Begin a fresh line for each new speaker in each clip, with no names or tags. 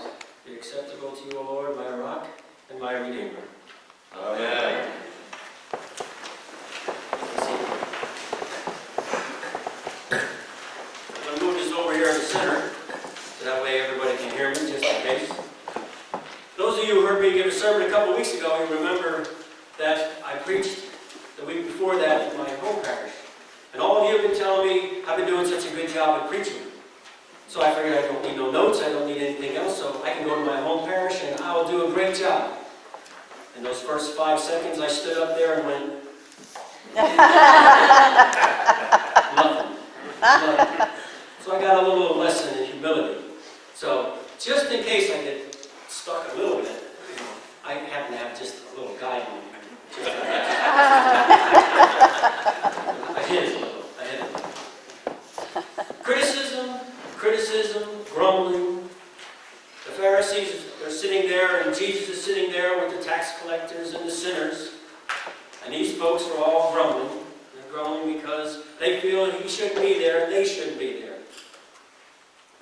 heart be acceptable to you, O Lord, my rock and my redeemer.
Amen.
I'm going to move this over here in the center, so that way everybody can hear me, just in case. Those of you who heard me give a sermon a couple weeks ago, you remember that I preached the week before that in my home parish. And all of you have been telling me I've been doing such a good job at preaching. So I figured I don't need no notes, I don't need anything else, so I can go to my home parish and I will do a great job. In those first 5 seconds, I stood up there and went, nothing. So I got a little lesson in humility. So just in case I get stuck a little bit, I happen to have just a little guide on me. I hit it a little. Criticism, grumbling. The Pharisees are sitting there, and Jesus is sitting there with the tax collectors and the sinners. And these folks are all grumbling. They're grumbling because they feel he shouldn't be there and they shouldn't be there.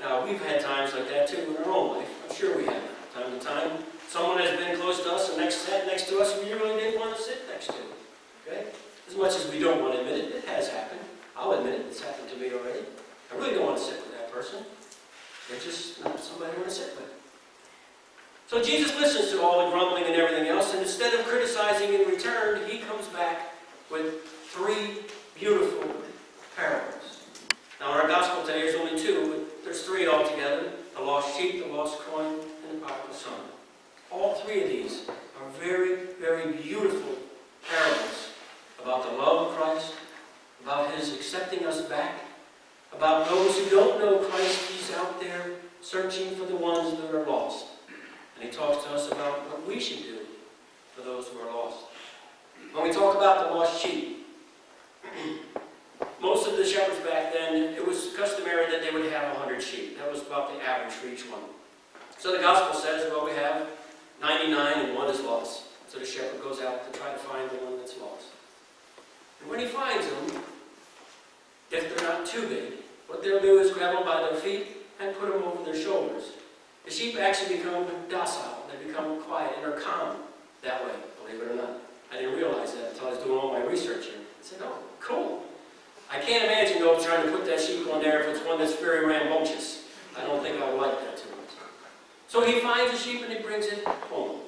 Now, we've had times like that too in our own life. I'm sure we have, time to time. Someone has been close to us and sat next to us and we really didn't want to sit next to. Okay? As much as we don't want to admit it, it has happened. I'll admit it, it's happened to me already. I really don't want to sit with that person. They're just not somebody I want to sit with. So Jesus listens to all the grumbling and everything else, and instead of criticizing in return, he comes back with 3 beautiful parables. Now in our gospel today there's only 2, but there's 3 altogether. The lost sheep, the lost coin, and the prodigal son. All 3 of these are very, very beautiful parables about the love of Christ, about his accepting us back, about those who don't know Christ. He's out there searching for the ones that are lost. And he talks to us about what we should do for those who are lost. When we talk about the lost sheep, most of the shepherds back then, it was customary that they would have 100 sheep. That was about the average for each one. So the gospel says, well, we have 99 and 1 is lost. So the shepherd goes out to try to find the one that's lost. And when he finds them, if they're not too big, what they'll do is grab them by their feet and put them over their shoulders. The sheep actually become docile. They become quiet and are calm that way, believe it or not. I didn't realize that until I was doing all my research here. I said, oh, cool. I can't imagine, though, trying to put that sheep on there if it's one that's very rambunctious. I don't think I would like that too much. So he finds the sheep and he brings it home.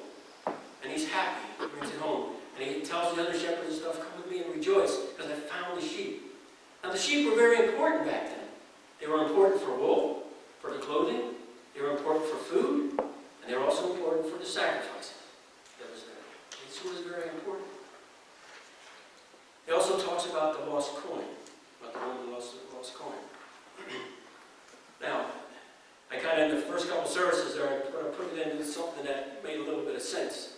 And he's happy. He brings it home. And he tells the other shepherds and stuff, come with me and rejoice, because I found the sheep. Now, the sheep were very important back then. They were important for wool, for the clothing, they were important for food, and they were also important for the sacrifices that was there. This was very important. He also talks about the lost coin, about the one who lost the lost coin. Now, I kind of, in the first couple services there, I put it into something that made a little bit of sense.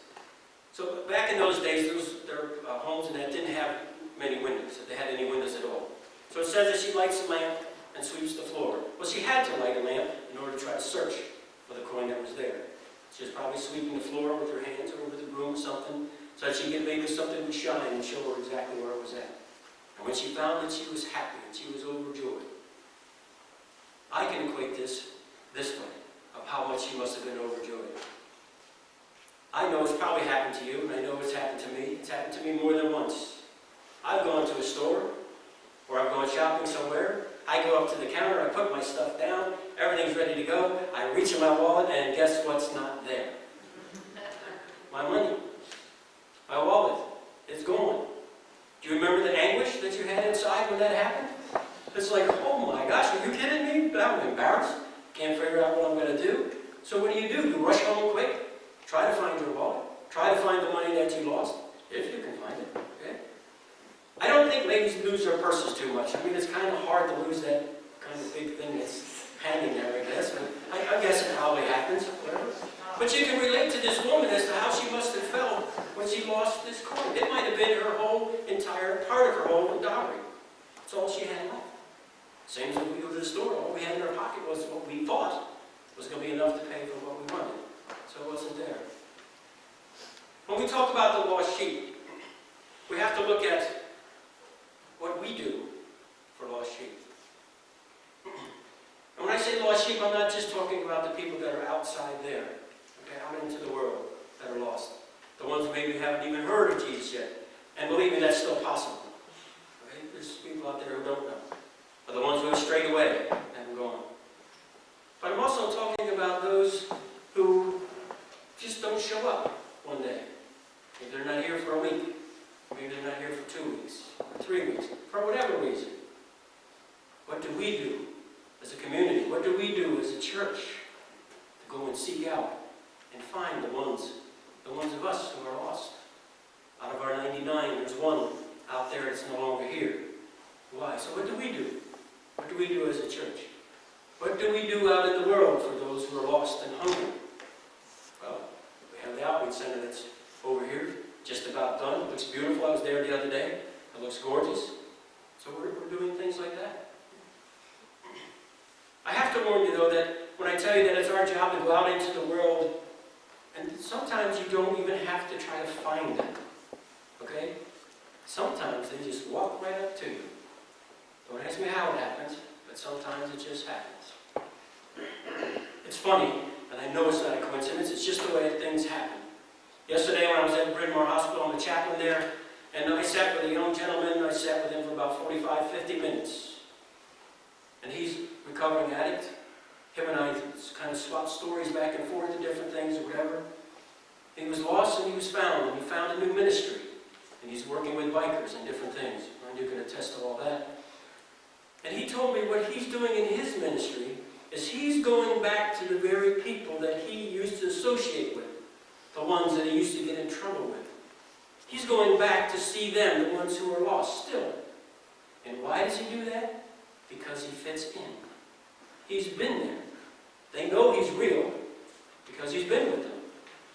So back in those days, there were homes that didn't have many windows, if they had any windows at all. So it says that she lights a lamp and sweeps the floor. Well, she had to light a lamp in order to try to search for the coin that was there. She was probably sweeping the floor with her hands or with a broom or something, so that she could maybe something would shine and show her exactly where it was at. And when she found it, she was happy and she was overjoyed. I can equate this way, of how much she must have been overjoyed. I know it's probably happened to you, and I know it's happened to me. It's happened to me more than once. I've gone to a store, or I've gone shopping somewhere. I go up to the counter, I put my stuff down, everything's ready to go. I reach in my wallet, and guess what's not there? My money. My wallet. It's gone. Do you remember the anguish that you had inside when that happened? It's like, oh my gosh, are you kidding me? I'm embarrassed. Can't figure out what I'm going to do. So what do? You rush home quick. Try to find your wallet. Try to find the money that you lost, if you can find it. Okay? I don't think ladies lose their purses too much. I mean, it's kind of hard to lose that kind of big thing that's hanging there, I guess. But I guess it probably happens. Whatever. But you can relate to this woman as to how she must have felt when she lost this coin. It might have been her whole entire part of her whole dowry. That's all she had left. Same as when we go to the store. All we had in our pocket was what we thought was going to be enough to pay for what we wanted. So it wasn't there. When we talk about the lost sheep, we have to look at what we do for lost sheep. And when I say lost sheep, I'm not just talking about the people that are out outside there, okay, out into the world that are lost. The ones who maybe haven't even heard of Jesus yet. And believe me, that's still possible. Okay? There's people out there who don't know. Or the ones who have strayed away and gone. But I'm also talking about those who just don't show up one day. Maybe they're not here for a week. Maybe they're not here for 2 weeks, or 3 weeks, for whatever reason. What do we do as a community? What do we do as a church to go and seek out and find the ones of us who are lost? Out of our 99, there's one out there that's no longer here. Why? So what do we do? What do we do as a church? What do we do out in the world for those who are lost and hungry? Well, we have the outreach center that's over here, just about done. It looks beautiful. I was there the other day. It looks gorgeous. So we're doing things like that. I have to warn you, though, that when I tell you that it's our job to go out into the world, and sometimes you don't even have to try to find them. Okay? Sometimes they just walk right up to you. Don't ask me how it happens, but sometimes it just happens. It's funny, and I know it's not a coincidence, it's just the way things happen. Yesterday when I was at Bryn Mawr Hospital, I'm the chaplain there, and I sat with a young gentleman, I sat with him for about 45, 50 minutes. And he's a recovering addict. Him and I kind of swapped stories back and forth to different things or whatever. He was lost and he was found, and he found a new ministry. And he's working with bikers and different things. And you can attest to all that. And he told me what he's doing in his ministry is he's going back to the very people that he used to associate with, the ones that he used to get in trouble with. He's going back to see them, the ones who are lost still. And why does he do that? Because he fits in. He's been there. They know he's real because he's been with them.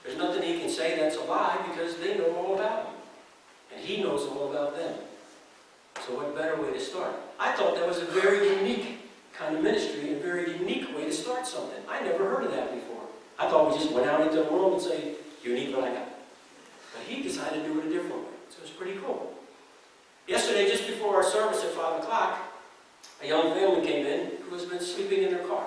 There's nothing he can say that's a lie because they know all about him. And he knows all about them. So what better way to start? I thought that was a very unique kind of ministry, a very unique way to start something. I never heard of that before. I thought we just went out into the world and say, you need what I got. But he decided to do it a different way. So it's pretty cool. Yesterday, just before our service at 5 o'clock, a young family came in who has been sleeping in their car.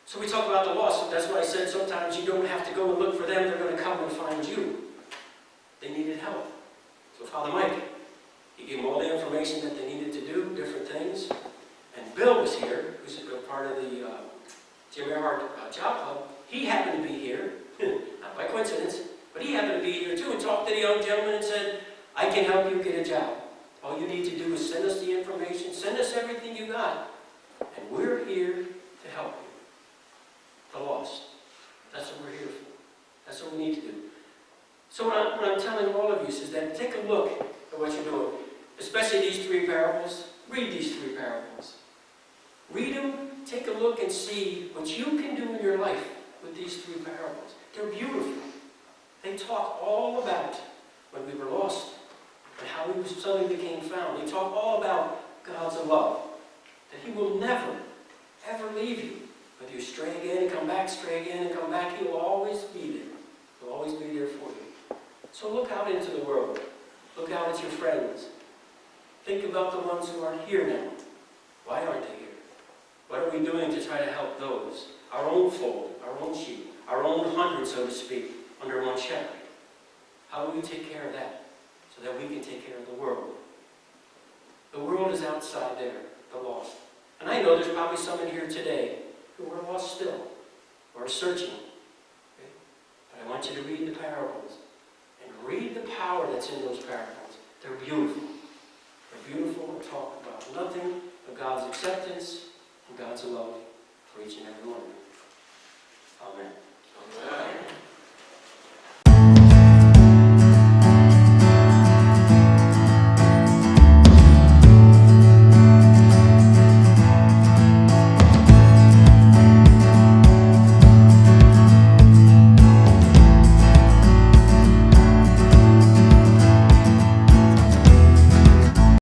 So we talk about the lost, and that's why I said sometimes you don't have to go and look for them, they're going to come and find you. They needed help. So Father Mike, he gave them all the information that they needed to do, different things. And Bill was here, who's a part of the Jim Earhart Job Club. He happened to be here, not by coincidence, but he happened to be here too and talked to the young gentleman and said, I can help you get a job. All you need to do is send us the information, send us everything you got, and we're here to help you. The lost. That's what we're here for. That's what we need to do. So what I'm telling all of you is that take a look at what you're doing. Especially these 3 parables. Read these 3 parables. Read them, take a look and see what you can do in your life with these 3 parables. They're beautiful. They talk all about when we were lost and how we suddenly became found. They talk all about God's love. That He will never, ever leave you. Whether you stray again and come back, stray again and come back, He will always be there. He'll always be there for you. So look out into the world. Look out at your friends. Think about the ones who aren't here now. Why aren't they here? What are we doing to try to help those? Our own fold, our own sheep, our own 100, so to speak, under one shepherd. How do we take care of that so that we can take care of the world? The world is outside there, the lost. And I know there's probably some in here today who are lost still, or are searching. Okay? But I want you to read the parables and read the power that's in those parables. They're beautiful. They're beautiful and talk about nothing but God's acceptance and God's love for each and every one of you. Amen.
Amen.